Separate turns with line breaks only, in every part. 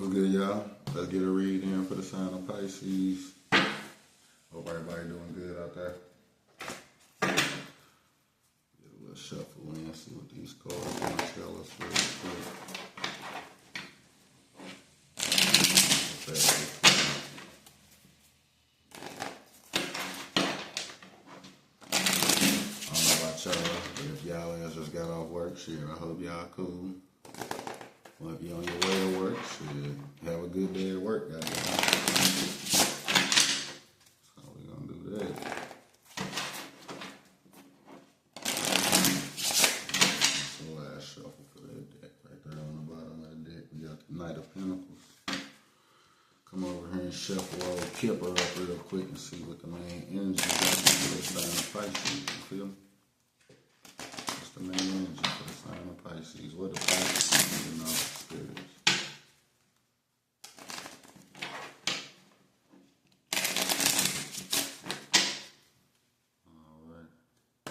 What's good, y'all? Let's get a read in for the sign of Pisces. Hope everybody doing good out there. Get a little shuffle in, see what these cards want to tell us real quick. I don't know about y'all, but if y'all ass just got off work, shit, I hope y'all cool. Well, if you're on your way to work, shit, have a good day at work, guys. That's how we gonna do that. That's the last shuffle for that deck. Right there on the bottom of the deck, we got the Knight of Pentacles. Come over here and shuffle old Kipper up real quick and see what the main energy is for the sign of Pisces. You feel me? What's the main energy for the sign of Pisces? What the Pisces need to know? Spirits. Alright. I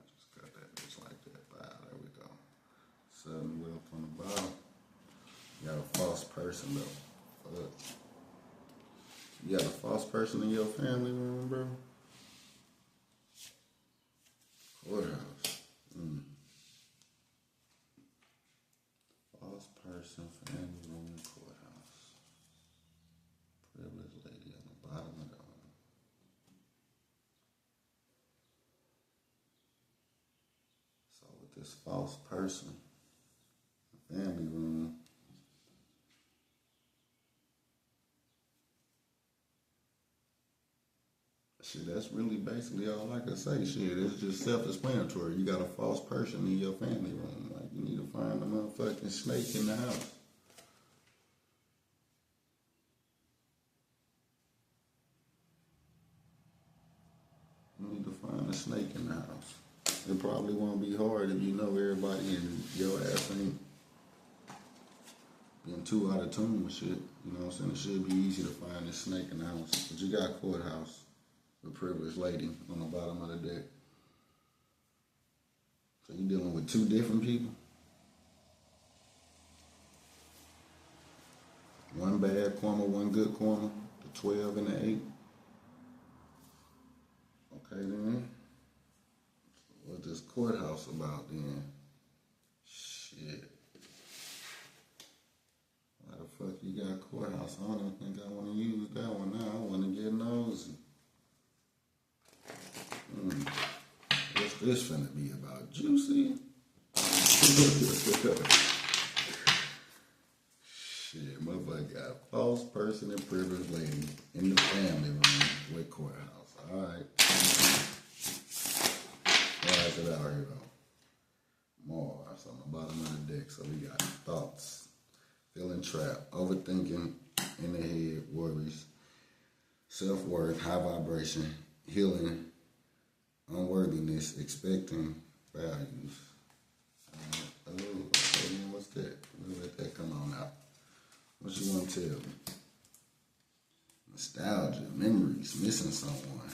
just got that just like that. Wow, there we go. 7 wheel from the bottom. You got a false person though. Fuck. You got a false person in your family room, bro? Courthouse. False person, family room, courthouse. Privileged lady on the bottom of the arm. So with this false person, family room, shit, that's really basically all I can say. Shit, it's just self-explanatory. You got a false person in your family room. Like, you need to find a motherfucking snake in the house. You need to find a snake in the house. It probably won't be hard if you know everybody and your ass ain't getting too out of tune with shit. You know what I'm saying? It should be easy to find a snake in the house. But you got courthouse. The privileged lady on the bottom of the deck. So you dealing with 2 different people? One bad karma, one good karma. The 12 and the 8. Okay then. What's this courthouse about then? Shit. Why the fuck you got courthouse? I don't even think I want to use that one now. I want to get nosy. What's this finna be about? Juicy? Shit, motherfucker got a false person and privileged lady in the family room with courthouse. Alright. Why is it out here though? Mars on the bottom of the deck. So we got thoughts, feeling trapped, overthinking in the head, worries, self-worth, high vibration, healing, unworthiness, expecting values. Okay, what's that? We'll let that come on out. What you want to tell me? Nostalgia, memories, missing someone,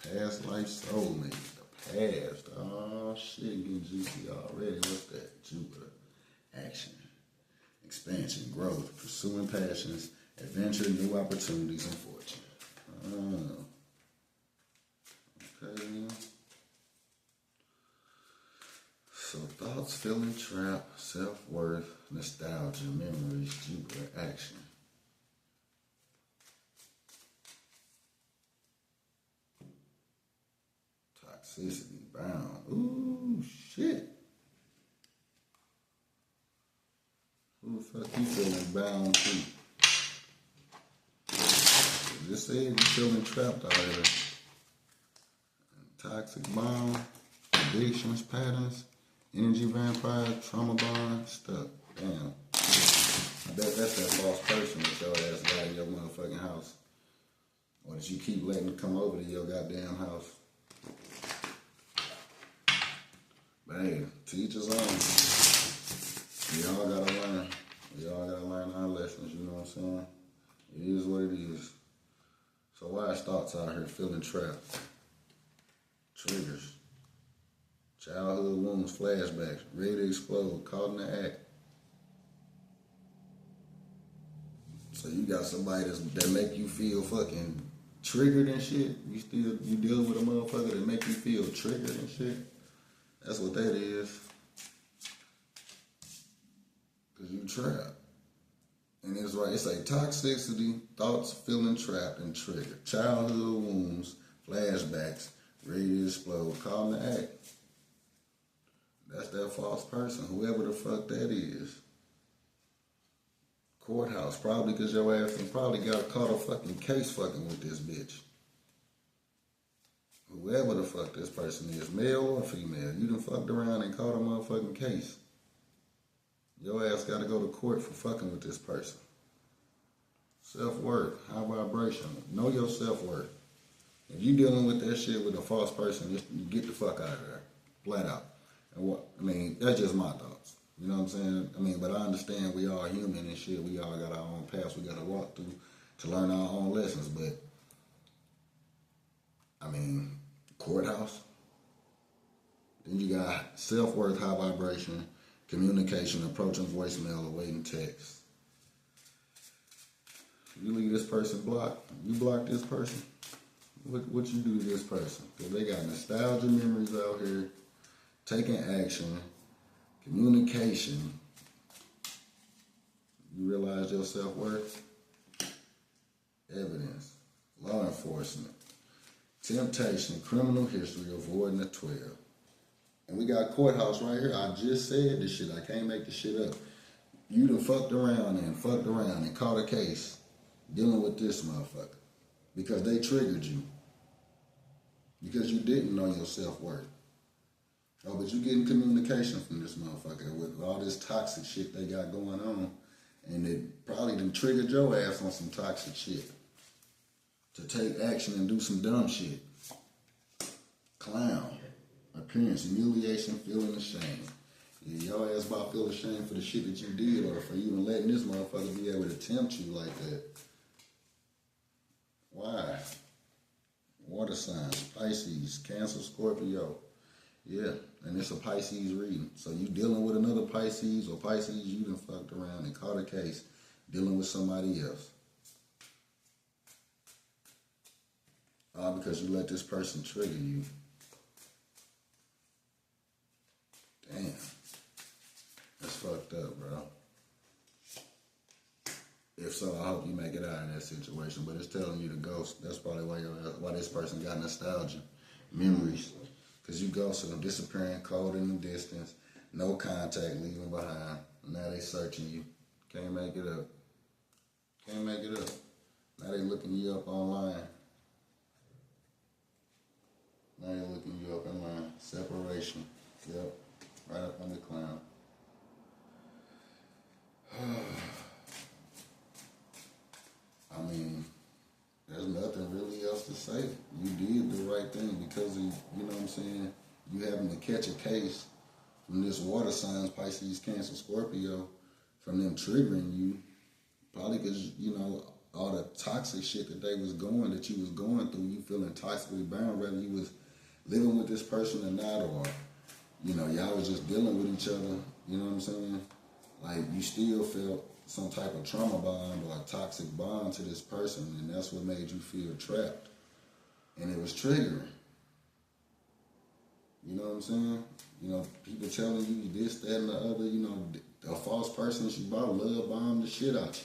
past life soulmate, the past. Oh shit, getting juicy already. What's that? Jupiter, action, expansion, growth, pursuing passions, adventure, new opportunities, and fortune. Okay. So thoughts, feeling trapped, self-worth, nostalgia, memories, Jupiter, action. Toxicity, bound. Ooh, shit. Who the fuck you feeling bound to? Just said you feeling trapped out here. Toxic bound, addictions, patterns. Energy vampire, trauma bond, stuck. Damn. I bet that's that false person that your ass got in your motherfucking house. Or that you keep letting them come over to your goddamn house. But hey, to each his own. We all gotta learn. We all gotta learn our lessons, you know what I'm saying? It is what it is. So why is thoughts out here feeling trapped? Triggers. Childhood wounds, flashbacks, ready to explode, caught in the act. So you got somebody that make you feel fucking triggered and shit. You dealing with a motherfucker that make you feel triggered and shit. That's what that is. Cause you trapped. And it's right, it's like toxicity, thoughts, feeling trapped and triggered. Childhood wounds, flashbacks, ready to explode, call the act. That's that false person, whoever the fuck that is. Courthouse, probably because your ass probably got caught a fucking case fucking with this bitch. Whoever the fuck this person is, male or female, you done fucked around and caught a motherfucking case. Your ass gotta go to court for fucking with this person. Self-worth, high vibration. Know your self-worth. If you dealing with that shit with a false person, just get the fuck out of there. Flat out. And what I mean, that's just my thoughts. You know what I'm saying? I mean, but I understand we all human and shit. We all got our own paths we gotta walk through to learn our own lessons. But I mean, courthouse. Then you got self-worth, high vibration, communication, approaching voicemail, awaiting text. You leave this person blocked. You block this person. What you do to this person? Because they got nostalgia memories out here, taking action, communication. You realize your self-worth? Evidence, law enforcement, temptation, criminal history, avoiding the 12. And we got courthouse right here. I just said this shit. I can't make this shit up. You done fucked around and caught a case dealing with this motherfucker because they triggered you. Because you didn't know your self-worth. Oh, but you getting communication from this motherfucker with all this toxic shit they got going on. And it probably done triggered your ass on some toxic shit. To take action and do some dumb shit. Clown. Appearance, humiliation, feeling ashamed. Yeah, your ass about feel ashamed for the shit that you did or for even letting this motherfucker be able to tempt you like that. Why? Water signs, Pisces, Cancer, Scorpio. Yeah, and it's a Pisces reading. So you dealing with another Pisces or Pisces, you done fucked around and caught a case dealing with somebody else. All because you let this person trigger you. Damn. That's fucked up, bro. If so, I hope you make it out of that situation. But it's telling you to ghost. That's probably why this person got nostalgia, memories. Because you ghost them, disappearing, cold in the distance, no contact, leaving behind. Now they searching you. Can't make it up. Can't make it up. Now they looking you up online. Now they looking you up online. Separation. Yep. Right up on the clown. I mean, there's nothing really else to say. You did the right thing because of, you know what I'm saying, you having to catch a case from this water signs, Pisces, Cancer, Scorpio, from them triggering you, probably because, you know, all the toxic shit that you was going through, you feeling toxically bound, whether you was living with this person or not, or, you know, y'all was just dealing with each other, you know what I'm saying? Like, you still felt some type of trauma bond or a toxic bond to this person, and that's what made you feel trapped. And it was triggering. You know what I'm saying? You know, people telling you this, that, and the other, you know, a false person, she about love bomb the shit out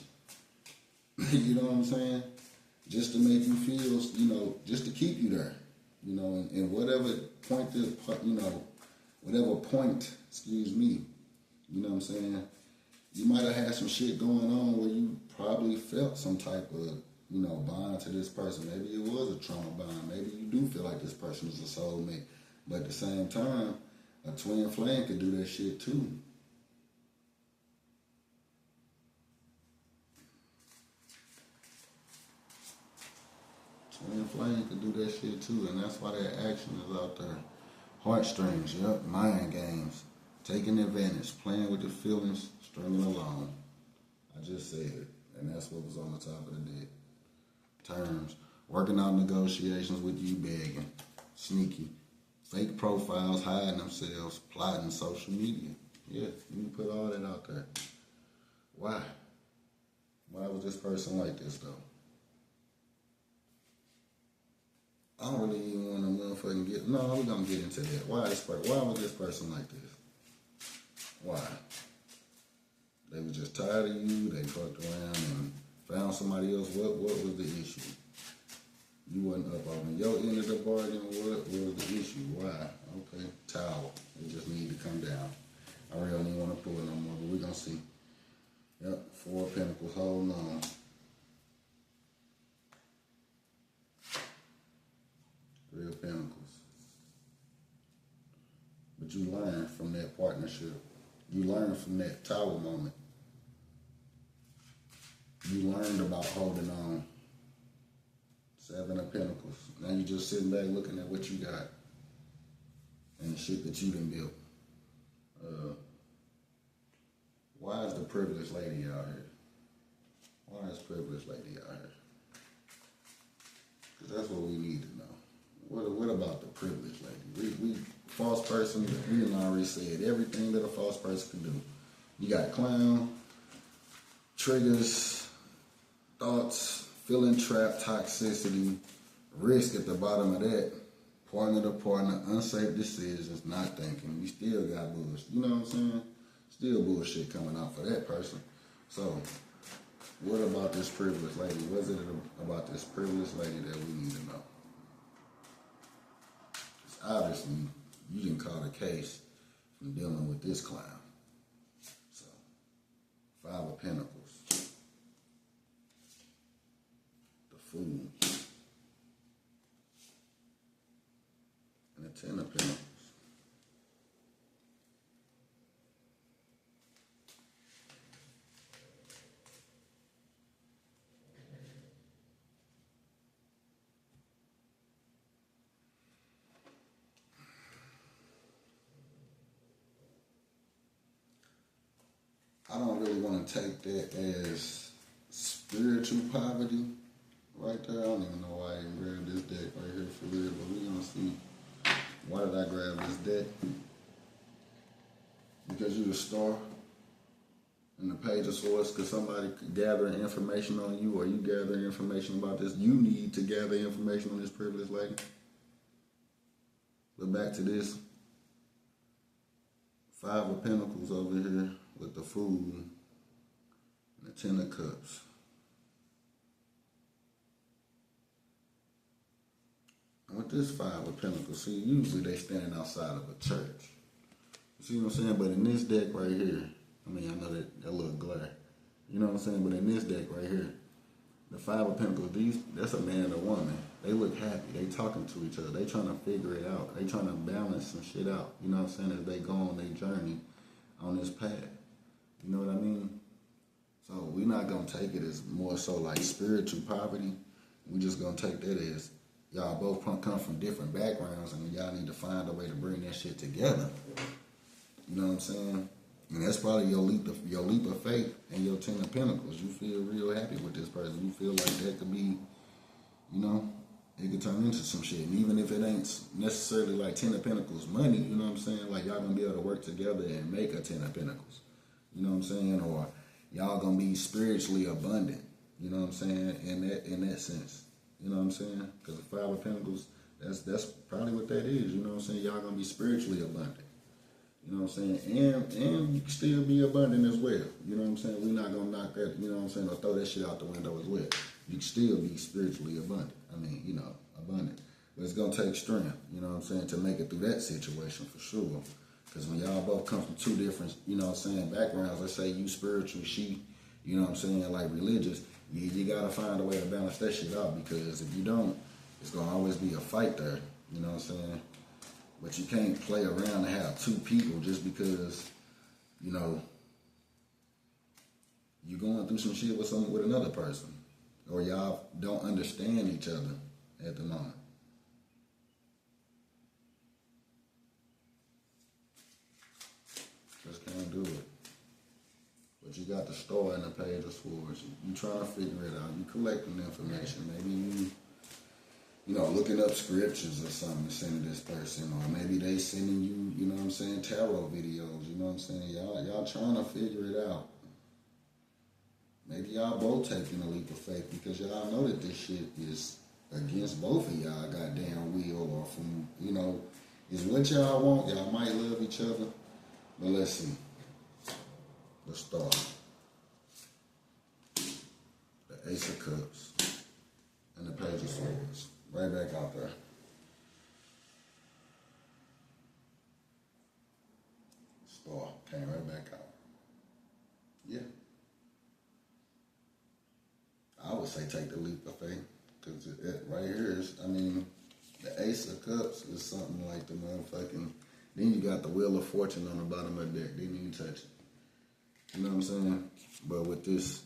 you. You know what I'm saying? Just to make you feel, you know, just to keep you there. You know, and whatever point this, you know, excuse me, you know what I'm saying? You might have had some shit going on where you probably felt some type of, you know, bond to this person. Maybe it was a trauma bond. Maybe you do feel like this person is a soulmate. But at the same time, a twin flame could do that shit too. Twin flame could do that shit too, and that's why that action is out there. Heartstrings, yep, mind games, taking advantage, playing with the feelings, stringing along. I just said it, and that's what was on the top of the deck. Terms, working out negotiations with you begging, sneaky, fake profiles, hiding themselves, plotting social media. Yeah, you can put all that out there. Why? Why was this person like this though? I don't really even want to motherfucking get. No, we're gonna get into that. Why was this person like this? Why? They was just tired of you. They fucked around and found somebody else. What was the issue? You wasn't up on your end of the bargain. What was the issue? Why? Okay, towel. It just need to come down. I really don't even want to pull it no more, but we're gonna see. Yep, 4 of Pentacles holding on. 3 of Pentacles. But you learn from that partnership. You learn from that tower moment. You learned about holding on. 7 of Pentacles. Now you just sitting back looking at what you got. And the shit that you done built. Why is the privileged lady out here? Why is privileged lady out here? Because that's what we need to know. What about the privileged lady? We false person, we done already said everything that a false person can do. You got clown, triggers, thoughts, feeling trapped, toxicity, risk at the bottom of that, partner to partner, unsafe decisions, not thinking. We still got bullshit. You know what I'm saying? Still bullshit coming out for that person. So, what about this privileged lady? What is it about this privileged lady that we need to know? Because obviously, you didn't call the case from dealing with this clown. So, 5 of Pentacles. The Fool. And the 10 of Pentacles. I don't really want to take that as spiritual poverty right there. I don't even know why I even grabbed this deck right here for real, but we're going to see. Why did I grab this deck? Because you're the star in the Page of Swords. Because somebody could gather information on you, or you gather information about this. You need to gather information on this privileged lady. But back to this. 5 of Pentacles over here with the Fool and the 10 of Cups. And with this 5 of Pentacles, see, usually they standing outside of a church. You see what I'm saying? But in this deck right here, I mean, I know that little glare. You know what I'm saying? But in this deck right here, the 5 of Pentacles, that's a man and a woman. They look happy. They talking to each other. They trying to figure it out. They trying to balance some shit out. You know what I'm saying? As they go on their journey on this path. You know what I mean? So we're not going to take it as more so like spiritual poverty. We just going to take that as y'all both come from different backgrounds and y'all need to find a way to bring that shit together. You know what I'm saying? And that's probably your leap of faith and your 10 of Pentacles. You feel real happy with this person. You feel like that could be, you know, it could turn into some shit. And even if it ain't necessarily like 10 of Pentacles money, you know what I'm saying? Like y'all gonna be able to work together and make a 10 of Pentacles. You know what I'm saying? Or y'all gonna be spiritually abundant. You know what I'm saying? In that sense. You know what I'm saying? Because the 5 of Pentacles, that's probably what that is. You know what I'm saying? Y'all gonna be spiritually abundant. You know what I'm saying? And you can still be abundant as well. You know what I'm saying? We're not gonna knock that, you know what I'm saying, or throw that shit out the window as well. You can still be spiritually abundant. I mean, you know, abundant. But it's gonna take strength, you know what I'm saying, to make it through that situation for sure. Because when y'all both come from 2 different, you know what I'm saying, backgrounds, let's say you spiritual, she, you know what I'm saying, like religious, you gotta find a way to balance that shit out, because if you don't, it's gonna always be a fight there, you know what I'm saying? But you can't play around and have 2 people just because, you know, you're going through some shit with another person. Or y'all don't understand each other at the moment. Just can't do it. But you got the Star and the Page of Swords. You trying to figure it out. You collecting information. Maybe looking up scriptures or something to send to this person, or maybe they sending you, you know what I'm saying, tarot videos, you know what I'm saying? Y'all trying to figure it out. Maybe y'all both taking a leap of faith because y'all know that this shit is against both of y'all goddamn will, or from, is what y'all want. Y'all might love each other, but let's see. Let's start. The Ace of Cups and the Page of Swords. Right back out there. Star came right back out. Yeah. I would say take the leap of faith. Because it right here is, the Ace of Cups is something like the motherfucking... Then you got the Wheel of Fortune on the bottom of the deck. Didn't even touch it. You know what I'm saying? But with this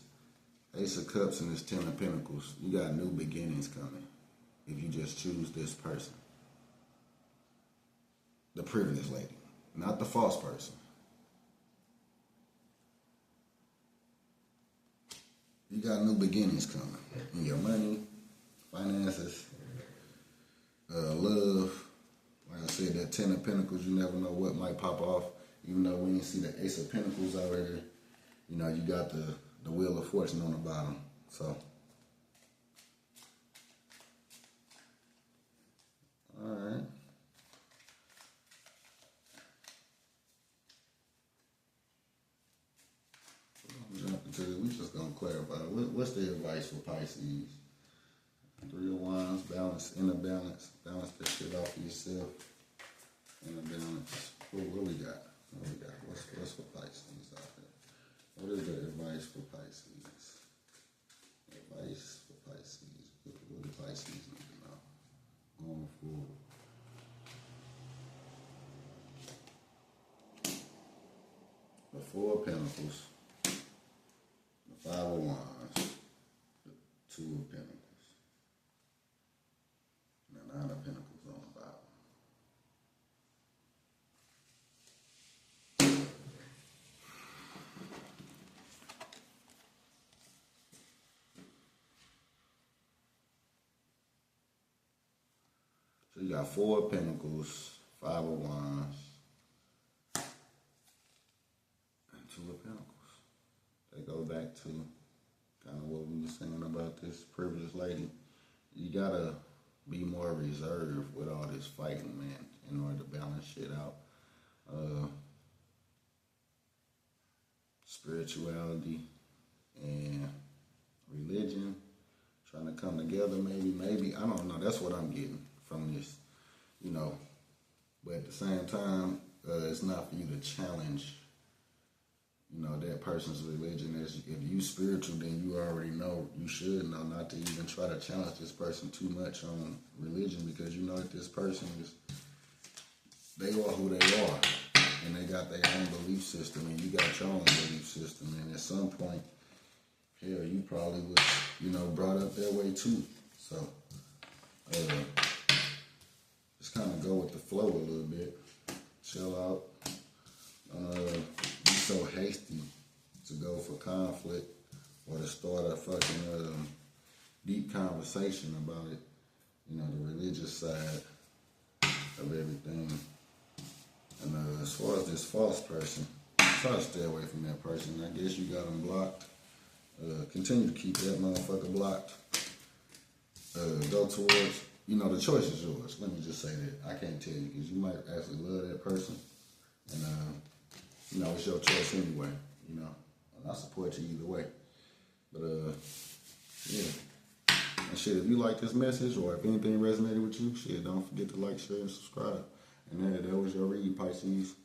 Ace of Cups and this Ten of Pentacles, you got new beginnings coming if you just choose this person. The privileged lady, not the false person. You got new beginnings coming in your money, finances, love. Like I said, that Ten of Pentacles, you never know what might pop off. Even though we didn't see the Ace of Pentacles out here, you got the Wheel of Fortune on the bottom. So, all right. Jump into this. We just gonna clarify. What's the advice for Pisces? Three of Wands, balance, inner balance. Balance that shit off of yourself. Inner balance. What we got? What's for Pisces out there? What is the advice for Pisces? Advice for Pisces. What do Pisces need to know going forward? The Four of Pentacles. The Five of Wands. The Two of Pentacles. And the Nine of Pentacles on the bottom. So you got Four of Pentacles, Five of Wands, and Two of Pentacles. They go back to kind of what we were saying about this privileged lady. You gotta be more reserved with all this fighting, man, in order to balance shit out. Spirituality and religion trying to come together, maybe. I don't know. That's what I'm getting from this, But at the same time, it's not for you to challenge, that person's religion. If you spiritual, then you already know, you should know not to even try to challenge this person too much on religion, because you know that this person they are who they are, and they got their own belief system, and you got your own belief system, and at some point, hell, you probably was, brought up that way too. So, just kind of go with the flow a little bit, chill out, be so hasty to go for conflict or to start a fucking deep conversation about it, the religious side of everything. And as far as this false person, try to stay away from that person. I guess you got them blocked. Continue to keep that motherfucker blocked. Go towards, the choice is yours. Let me just say that. I can't tell you, because you might actually love that person. And, it's your choice anyway, And I support you either way. But, yeah. And shit, if you like this message, or if anything resonated with you, shit, don't forget to like, share, and subscribe. And that was your read, Pisces.